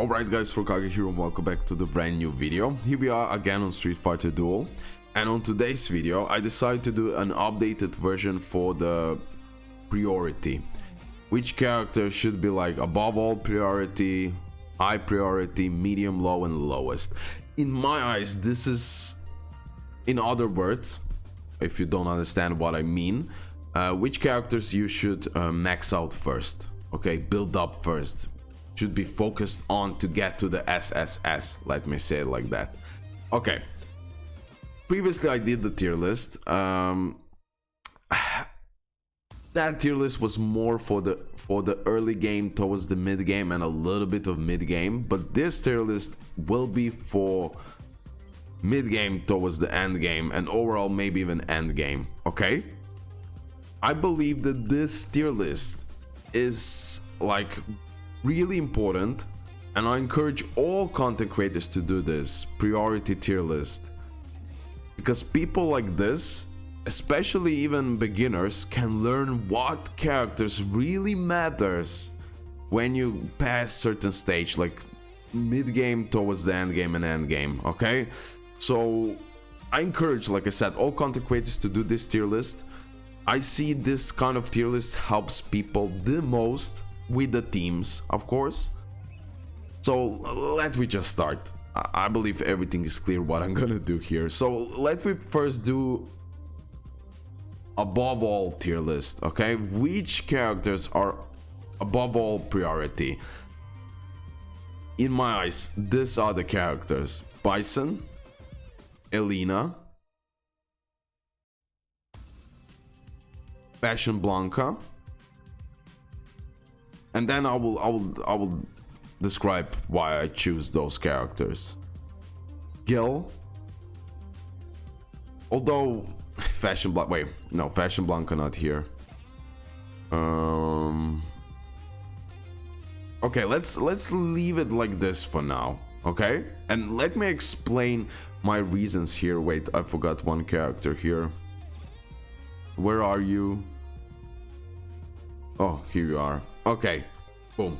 Alright guys, RoKage here and welcome back to the brand new video. Here we are again on Street Fighter Duel, and on today's video I decided to do an updated version for the priority. Which character should be like above all priority, high priority, medium, low and lowest. In my eyes, this is, in other words, if you don't understand what I mean, which characters you should max out first, okay, build up first. Should be focused on to get to the SSS, let me say it like that. Okay, previously I did the tier list. That tier list was more for the early game towards the mid game and a little bit of mid game, but this tier list will be for mid game towards the end game and overall maybe even end game. Okay, I believe that this tier list is like really important, and I encourage all content creators to do this priority tier list, because people like this, especially even beginners, can learn what characters really matters when you pass certain stage, like mid game towards the end game and end game. Okay, so I encourage, like I said, all content creators to do this tier list. I see this kind of tier list helps people the most with the teams, of course. So let me just start. I believe everything is clear what I'm gonna do here. So let me first do above all tier list. Okay, which characters are above all priority? In my eyes, these are the characters: Bison, Elena, Passion Blanca, and then I will describe why I choose those characters. Gil, although Fashion Blanca, wait, no, Fashion Blanca not here. Okay, let's leave it like this for now. Okay, and let me explain my reasons here. Wait, I forgot one character here. Where are you? Oh, here you are. Okay, boom.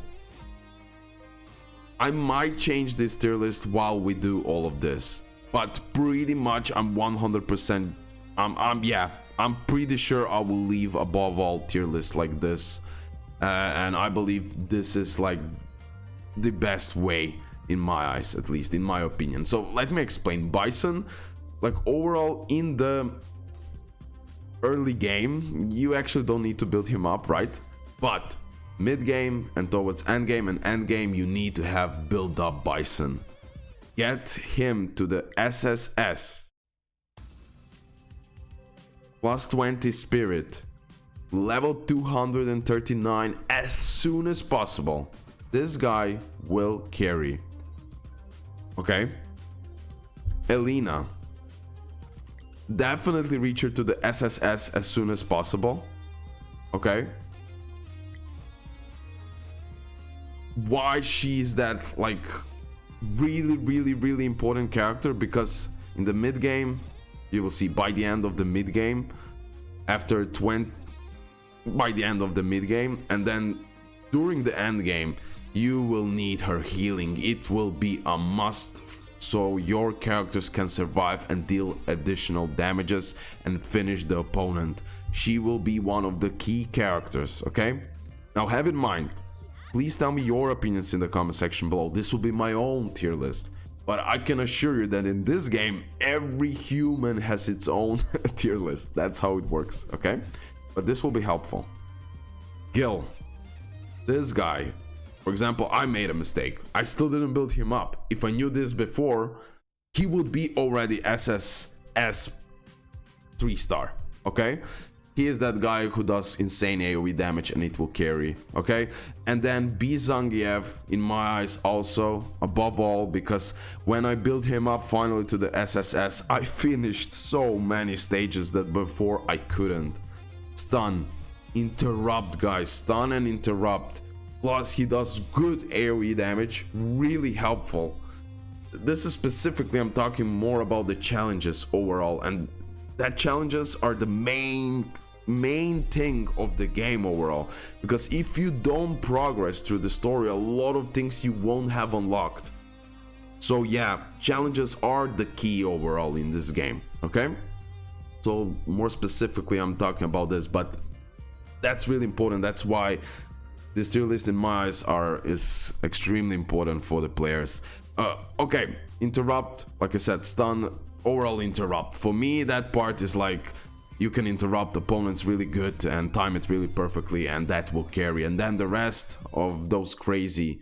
I might change this tier list while we do all of this, but pretty much I'm 100%. I'm pretty sure I will leave above all tier list like this, and I believe this is like the best way in my eyes, at least in my opinion. So let me explain. Bison, like overall in the early game, you actually don't need to build him up, right? But mid game and towards end game and end game, you need to have build up Bison. Get him to the SSS, plus 20 spirit, level 239 as soon as possible. This guy will carry. Okay, Elena, definitely reach her to the SSS as soon as possible. Okay, why she's that like really important character? Because in the mid game, you will see by the end of the mid game, after 20, by the end of the mid game, and then during the end game, you will need her healing. It will be a must, so your characters can survive and deal additional damages and finish the opponent. She will be one of the key characters. Okay, now have in mind, please tell me your opinions in the comment section below. This will be my own tier list, but I can assure you that in this game, every human has its own tier list. That's how it works, okay? But this will be helpful. Gil, this guy, for example, I made a mistake. I still didn't build him up. If I knew this before, he would be already SSS 3-star, okay? He is that guy who does insane AoE damage and it will carry, okay? And then B Zangief, in my eyes, also above all, because when I built him up finally to the SSS, I finished so many stages that before I couldn't. Stun, interrupt, guys, stun and interrupt. Plus he does good AoE damage, really helpful. This is specifically, I'm talking more about the challenges overall, and that challenges are the main main thing of the game overall, because if you don't progress through the story, a lot of things you won't have unlocked. So yeah, challenges are the key overall in this game, okay? So more specifically I'm talking about this, but that's really important. That's why this tier list in my eyes is extremely important for the players. Okay, interrupt, like I said, stun, overall interrupt. For me, that part is like, you can interrupt opponents really good and time it really perfectly, and that will carry. And then the rest of those crazy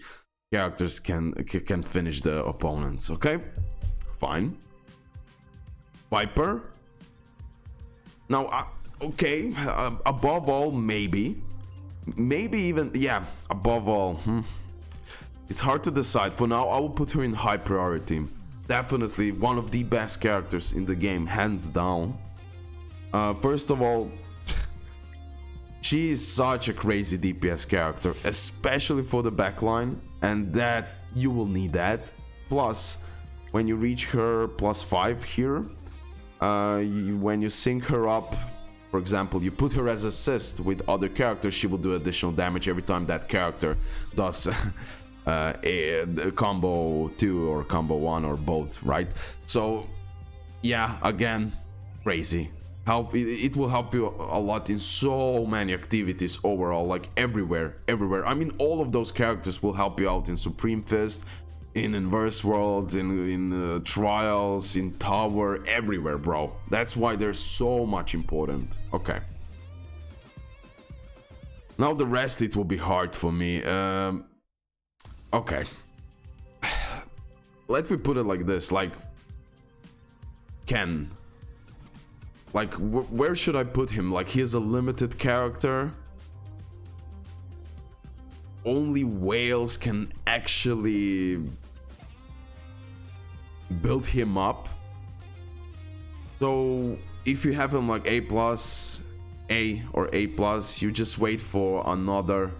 characters can finish the opponents, okay? Fine. Viper. Now, okay, above all, maybe even, yeah, above all, it's hard to decide. For now, I will put her in high priority. Definitely one of the best characters in the game, hands down. First of all, she is such a crazy DPS character, especially for the backline, and that you will need that. Plus, when you reach her +5 here, when you sync her up, for example, you put her as assist with other characters, she will do additional damage every time that character does a combo 2 or combo 1 or both, right? So yeah, again, crazy. It will help you a lot in so many activities overall, like everywhere. I mean, all of those characters will help you out in Supreme Fist, in Inverse Worlds, in Trials, in Tower, everywhere, bro. That's why they're so much important. Okay. Now the rest, it will be hard for me. Okay. Let me put it like this, like Ken. Like, where should I put him? Like, he is a limited character. Only whales can actually build him up. So if you have him like A+, A or A+, you just wait for another.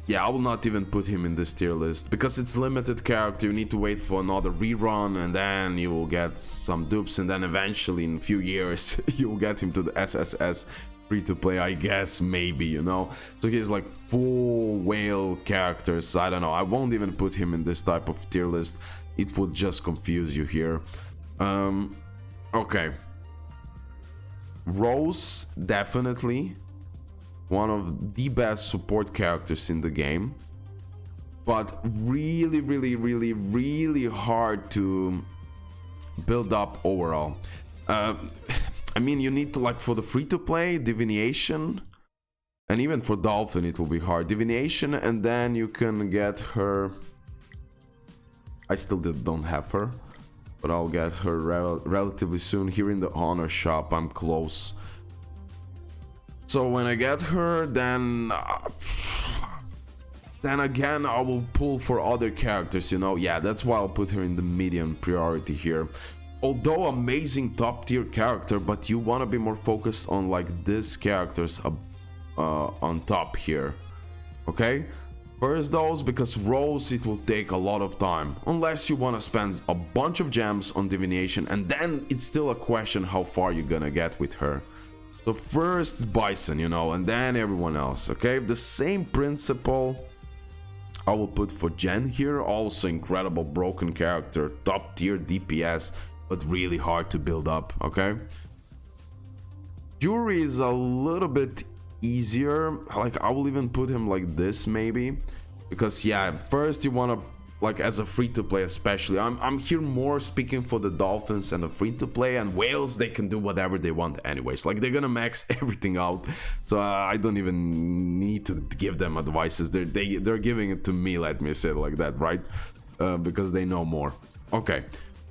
Yeah, I will not even put him in this tier list because it's limited character. You need to wait for another rerun, and then you will get some dupes, and then eventually in a few years you will get him to the SSS free to play, I guess, maybe, you know. So he's like full whale characters. I don't know, I won't even put him in this type of tier list. It would just confuse you here. Okay, Rose, definitely one of the best support characters in the game, but really hard to build up overall. I mean, you need to, like, for the free-to-play, Divination, and even for Dolphin it will be hard. Divination, and then you can get her. I still don't have her, but I'll get her relatively soon here in the honor shop. I'm close. So when I get her, then again I will pull for other characters, you know. Yeah, that's why I'll put her in the medium priority here. Although amazing top tier character, but you want to be more focused on like these characters on top here. Okay, first those, because Rose, it will take a lot of time unless you want to spend a bunch of gems on Divination, and then it's still a question how far you're gonna get with her. So first Bison, you know, and then everyone else, okay? The same principle I will put for Jen here. Also incredible broken character, top tier DPS, but really hard to build up, okay? Yuri is a little bit easier. Like, I will even put him like this maybe, because yeah, first you want to, like, as a free-to-play especially, I'm here more speaking for the Dolphins and the free-to-play, and whales, they can do whatever they want anyways. Like, they're gonna max everything out, so I don't even need to give them advices. They're giving it to me, let me say it like that, right? Because they know more. Okay,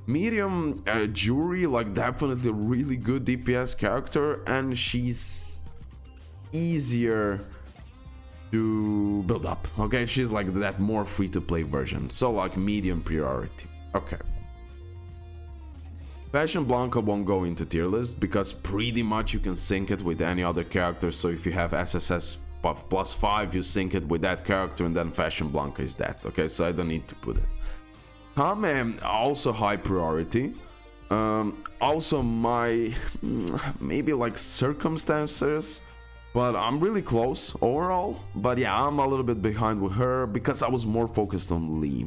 medium Jury, like, definitely a really good DPS character, and she's easier to build up, okay? She's like that more free-to-play version, so like medium priority. Okay, Fashion Blanca won't go into tier list because pretty much you can sync it with any other character. So if you have SSS +5, you sync it with that character, and then Fashion Blanca is that, okay? So I don't need to put it. Kame, also high priority. Also my maybe like circumstances, but I'm really close overall. But yeah, I'm a little bit behind with her because I was more focused on Lee.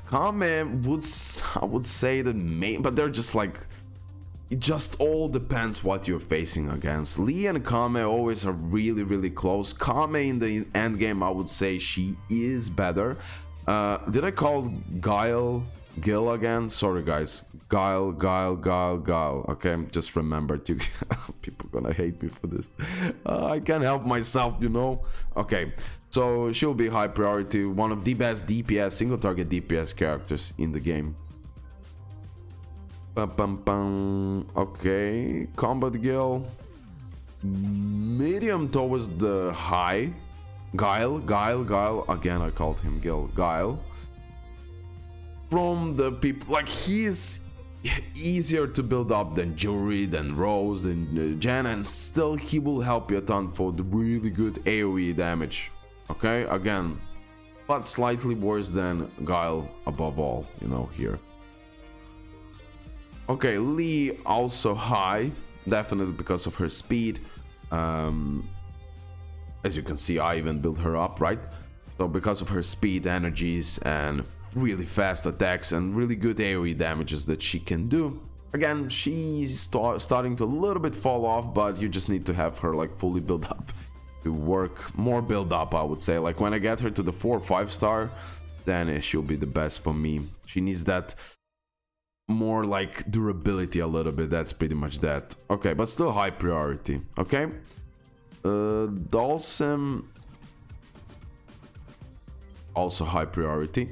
Kame I would say the main, but they're just like, it just all depends what you're facing against. Lee and Kame always are really close. Kame in the end game, I would say she is better. Did I call Gil again? Sorry guys. Guile. Okay, just remember to people gonna hate me for this. I can't help myself, you know. Okay, so she'll be high priority, one of the best DPS, single target DPS characters in the game. Okay, combat Gil, medium towards the high. Guile again, I called him Gil. Guile, from the people, like, he is easier to build up than Jury, than Rose, than Jen, and still he will help you a ton for the really good AoE damage. Okay, again, but slightly worse than Guile above all, you know, here. Okay, Lee also high, definitely because of her speed. As you can see, I even built her up, right? So because of her speed, energies, and really fast attacks and really good AoE damages that she can do. Again, she's starting to a little bit fall off, but you just need to have her like fully built up to work. More build up, I would say. Like when I get her to the 4 or 5 star, then she'll be the best for me. She needs that more like durability a little bit. That's pretty much that. Okay, but still high priority. Okay, Dawson also high priority.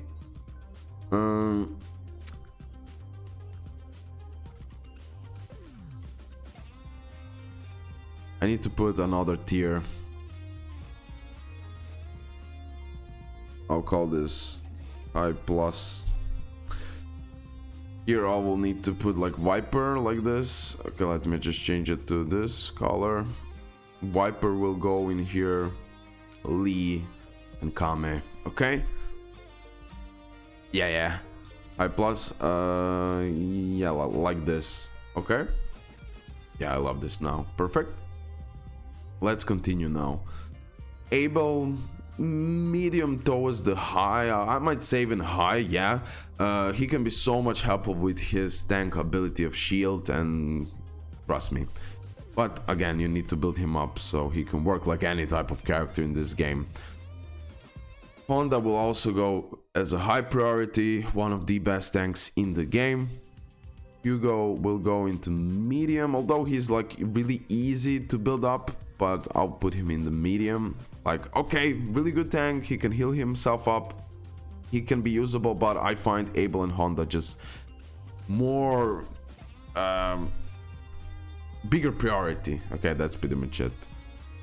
I need to put another tier. I'll call this high plus. Here I will need to put like Viper like this. Okay, let me just change it to this color. Viper will go in here, Lee and Kame. Okay, yeah, high plus. Yeah, like this. Okay, yeah, I love this now. Perfect. Let's continue now. Abel, medium towards the high. I might say even high. Yeah, he can be so much helpful with his tank ability of shield, and trust me. But again, you need to build him up so he can work like any type of character in this game. Honda will also go as a high priority, one of the best tanks in the game. Hugo will go into medium, although he's like really easy to build up, but I'll put him in the medium. Like, okay, really good tank, he can heal himself up, he can be usable, but I find Abel and Honda just more bigger priority. Okay, that's pretty much it.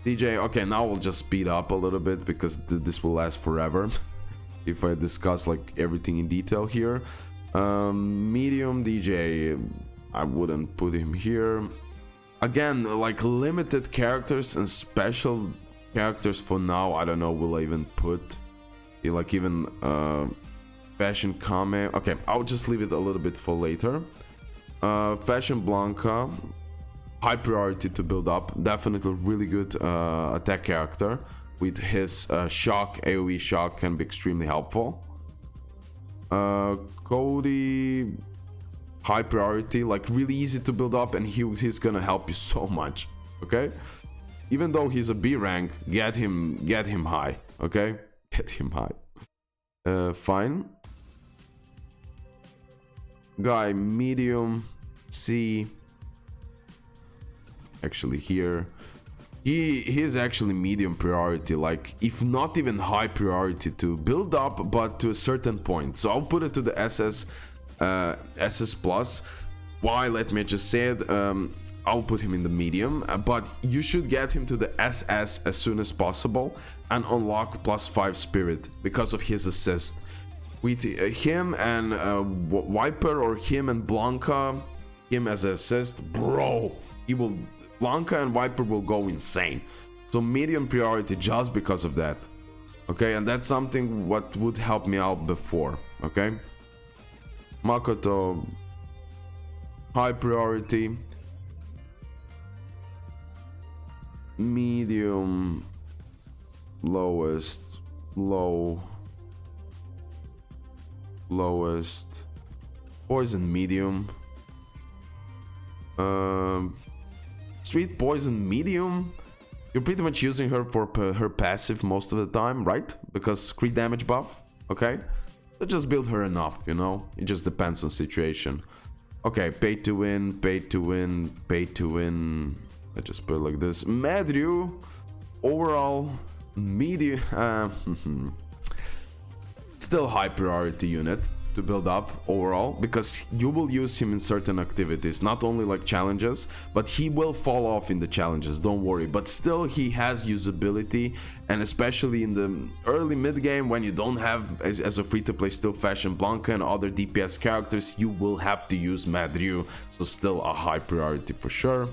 DJ, okay, now we'll just speed up a little bit because this will last forever if I discuss like everything in detail here. Medium DJ, I wouldn't put him here. Again, like limited characters and special characters for now, I don't know, will I even put like even Fashion Kame. Okay, I'll just leave it a little bit for later. Fashion Blanca, high priority to build up, definitely really good attack character with his shock. AoE shock can be extremely helpful. Cody, high priority, like really easy to build up, and he's gonna help you so much. Okay, even though he's a B rank, get him high. Okay, get him high. Fine. Guy, medium, C. Actually here he is actually medium priority, like if not even high priority to build up, but to a certain point. So I'll put it to the SS plus. Why? Let me just say it. I'll put him in the medium, but you should get him to the SS as soon as possible and unlock +5 spirit because of his assist. With him and Viper, or him and Blanca, him as an assist, bro, he will, Blanca and Viper will go insane. So medium priority just because of that. Okay, and that's something what would help me out before. Okay, Makoto, high priority, medium, lowest, low, lowest, poison medium, street poison medium. You're pretty much using her for her passive most of the time, right? Because crit damage buff, okay? So just build her enough, you know? It just depends on situation. Okay, pay to win, pay to win, pay to win. Let's just put it like this. Madryu, overall, medium, still high priority unit to build up overall, because you will use him in certain activities, not only like challenges, but he will fall off in the challenges, don't worry, but still he has usability, and especially in the early mid game when you don't have as a free-to-play still Fashion Blanca and other DPS characters, you will have to use Madryu, so still a high priority for sure.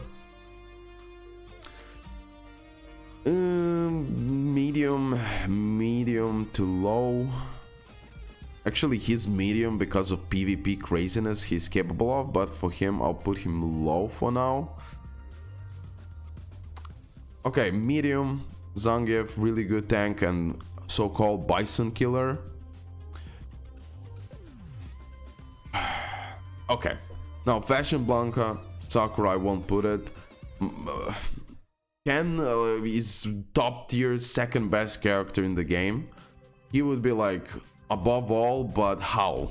Medium to low. Actually, he's medium because of PvP craziness he's capable of, but for him, I'll put him low for now. Okay, medium, Zangief, really good tank and so-called Bison killer. Okay, now Fashion Blanca, Sakura, I won't put it. Ken is top tier, second best character in the game. He would be like above all, but how?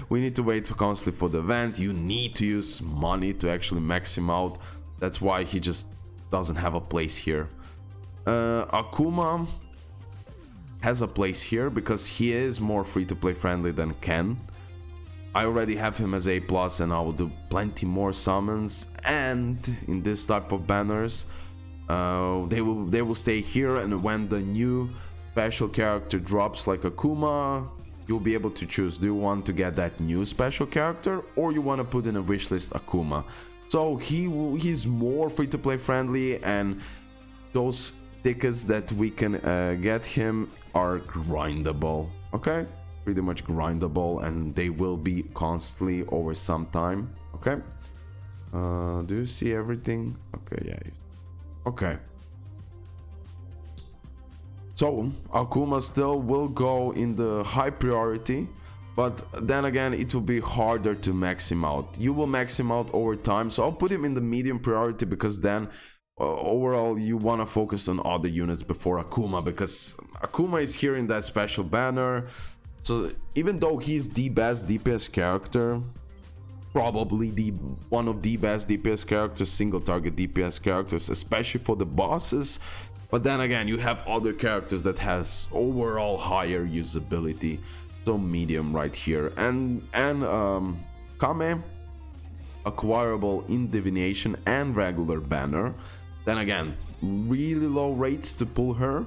We need to wait constantly for the event. You need to use money to actually max him out. That's why he just doesn't have a place here. Akuma has a place here because he is more free-to-play friendly than Ken. I already have him as A+, and I will do plenty more summons. And in this type of banners, they will stay here, and when the new special character drops like Akuma, you'll be able to choose, do you want to get that new special character or you want to put in a wishlist Akuma. So he's more free to play friendly, and those tickets that we can get him are grindable, okay, pretty much grindable, and they will be constantly over some time. Okay, do you see everything? Okay, yeah, okay. So Akuma still will go in the high priority, but then again it will be harder to max him out. You will max him out over time, so I'll put him in the medium priority, because then overall you want to focus on other units before Akuma, because Akuma is here in that special banner. So even though he's the best DPS character, probably one of the best DPS characters, single target DPS characters, especially for the bosses, but then again you have other characters that has overall higher usability, so medium right here. And Kame, acquirable in divination and regular banner. Then again, really low rates to pull her,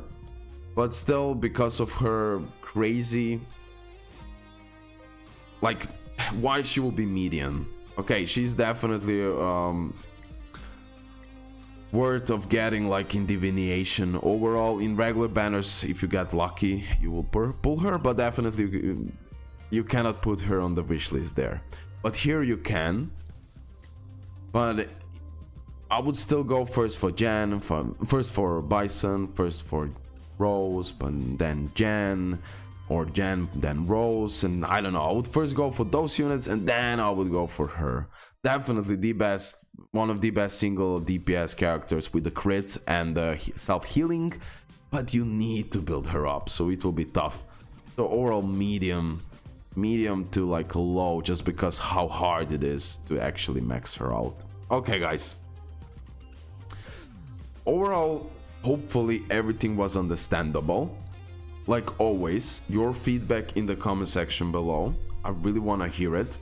but still because of her crazy, like, why she will be medium. Okay, she's definitely worth of getting like in divination. Overall in regular banners, if you get lucky you will pull her, but definitely you cannot put her on the wish list there. But here you can. But I would still go first for Jan, first for Bison, first for Rose, but then Jan, or Jan then Rose, and I don't know, I would first go for those units and then I would go for her. Definitely the best, one of the best single DPS characters with the crits and the self-healing, but you need to build her up, so it will be tough. So overall medium to like low, just because how hard it is to actually max her out. Okay guys, overall hopefully everything was understandable. Like always, your feedback in the comment section below, I really want to hear it.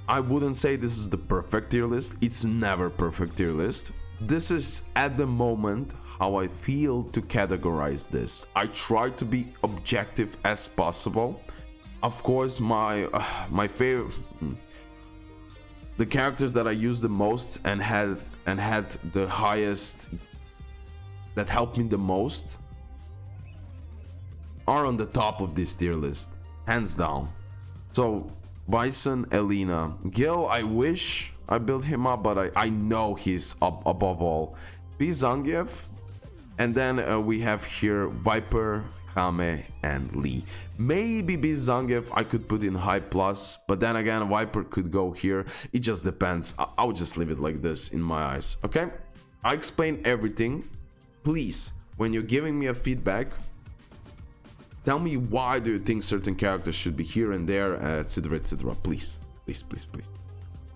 I wouldn't say this is the perfect tier list, it's never perfect tier list. This is at the moment how I feel to categorize this. I try to be objective as possible. Of course, my favorite, the characters that I use the most and had the highest, that helped me the most, are on the top of this tier list, hands down. So Bison, Elena. Gil, I wish I built him up, but I know he's up above all. B. Zangief. And then we have here Viper, Kame, and Lee. Maybe B. Zangief I could put in high plus, but then again Viper could go here. It just depends. I would just leave it like this in my eyes. Okay, I explained everything. Please, when you're giving me a feedback, tell me why do you think certain characters should be here and there, etc, etc. Please, please, please, please.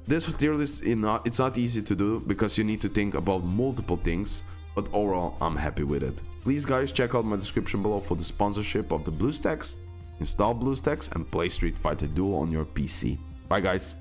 This tier list it's not easy to do because you need to think about multiple things, but overall I'm happy with it. Please guys, check out my description below for the sponsorship of the BlueStacks. Install BlueStacks and play Street Fighter Duel on your PC. Bye guys.